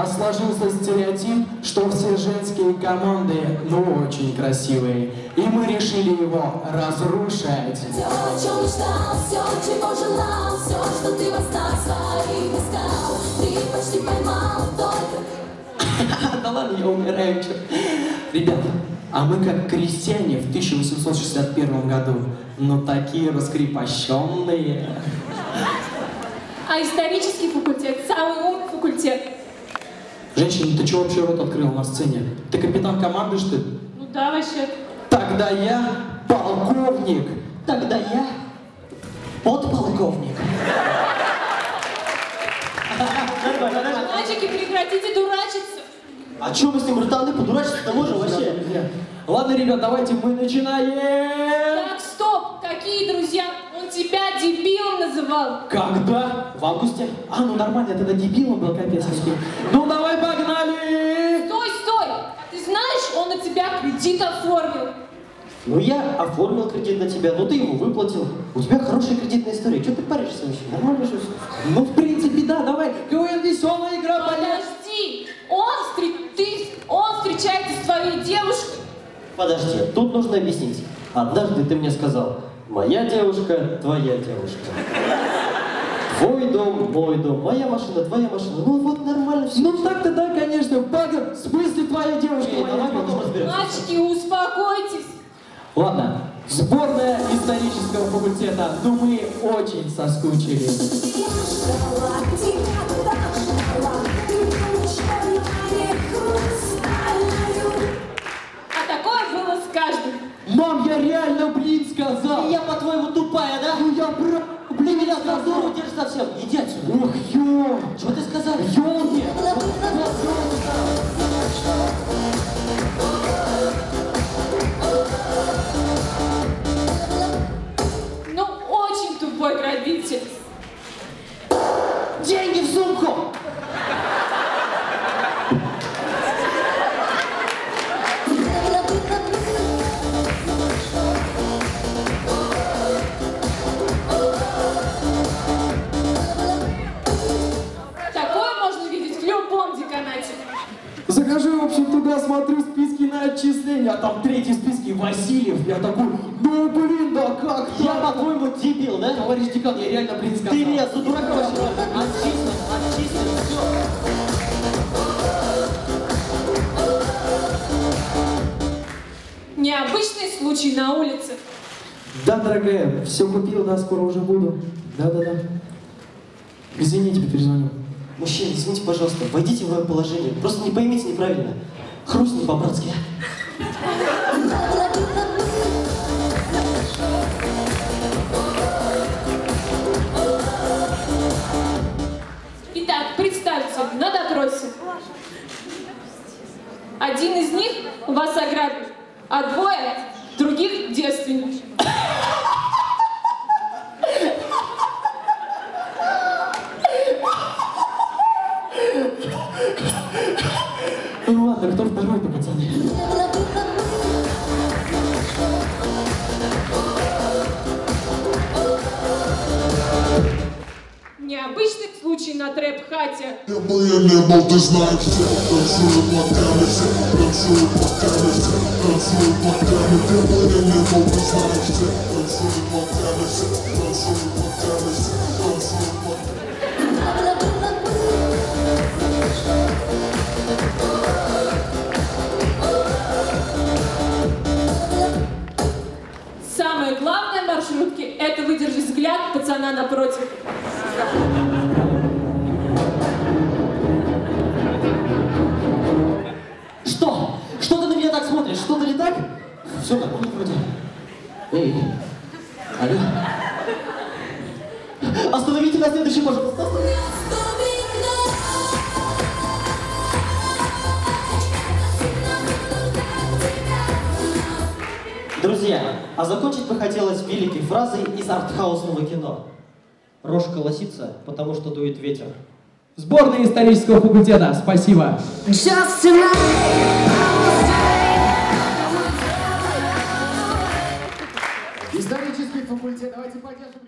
сложился стереотип, что все женские команды, ну, очень красивые. И мы решили его разрушить. Все, о чем ждал, все, чего желал, все, что ты восстал своих искал, ты почти поймал только... Да ладно, я умираю. Ребята, а мы как крестьяне в 1861 году, но такие раскрепощенные. А исторический факультет, самый умный факультет. Женщина, ты чего вообще рот открыл на сцене? Ты капитан команды, что ли? Ну да, вообще. Тогда я полковник. Тогда я подполковник. Мальчики, прекратите дурачиться. А чё мы с ним ртаны подурачиться-то можем вообще? Ладно, ребят, давайте мы начинаем. Так, стоп, какие друзья? Он тебя дебилом называл. Когда? В августе? А, ну нормально, тогда дебилом был, капец. Ну давай, погнали! Стой, стой! Ты знаешь, он на тебя кредит оформил. Ну я оформил кредит на тебя, но ты его выплатил. У тебя хорошая кредитная история. Чё ты паришься вообще? Нормально же всё. Ну, в принципе, да, давай. КВН веселая игра, понятно. Подожди, он встречается с твоей девушкой. Подожди, тут нужно объяснить. Однажды ты мне сказал: моя девушка, твоя девушка. Твой дом, мой дом, моя машина, твоя машина. Ну вот нормально все. Ну так-то да, конечно, Багр, в смысле твоя девушка? Давай потом разберемся. Мальчики, успокойтесь. Ладно, сборная исторического факультета, ну мы очень соскучились. А такое было с каждым. Мам, я реально, блин, сказал. Я, по-твоему, тупая, да? Ну я брат, Блин, меня за дуру держишь совсем. Иди отсюда. Ох, ё. Чего ты сказал? Ёлки. Ну, очень тупой грабитель. Деньги в сумку! Такое можно видеть в любом деканате. Захожу, в общем, туда, смотрю списки на отчисления, а там третий в списке Васильев. Я такой, ну блин, да как Я, так? по-твоему, дебил, да? Товарищ декан, я реально, блин, сказал. Ты меня за дурака вообще отчислен, все. Необычный случай на улице. Да, дорогая, все купил, да, скоро уже буду. Да. Извини, тебе перезвоню. Мужчина, извините, пожалуйста, войдите в мое положение. Просто не поймите неправильно. Хрустни по-братски, а? Итак, представьте, на допросе. Один из них вас ограбил, а двое других девственниц. Ну ладно, кто второй-то, пацаны? Необычный случай на трэп-хате. Моя небо, ты знаешь, все танцуют ногами, все танцуют ногами, все танцуют ногами. Ты моя небо, ты знаешь, все танцуют ногами, все танцуют ногами, все танцуют ногами. Самое главное в маршрутке – это выдержать взгляд пацана напротив. Что? Что ты на меня так смотришь? Что-то не так? Все нормально вроде. Эй, алло. Остановите на следующий, пожалуйста. Друзья, а закончить бы хотелось великой фразой из артхаусного кино. Рожка лосится, потому что дует ветер. Сборная исторического факультета, спасибо. Исторический факультет, давайте поддержим.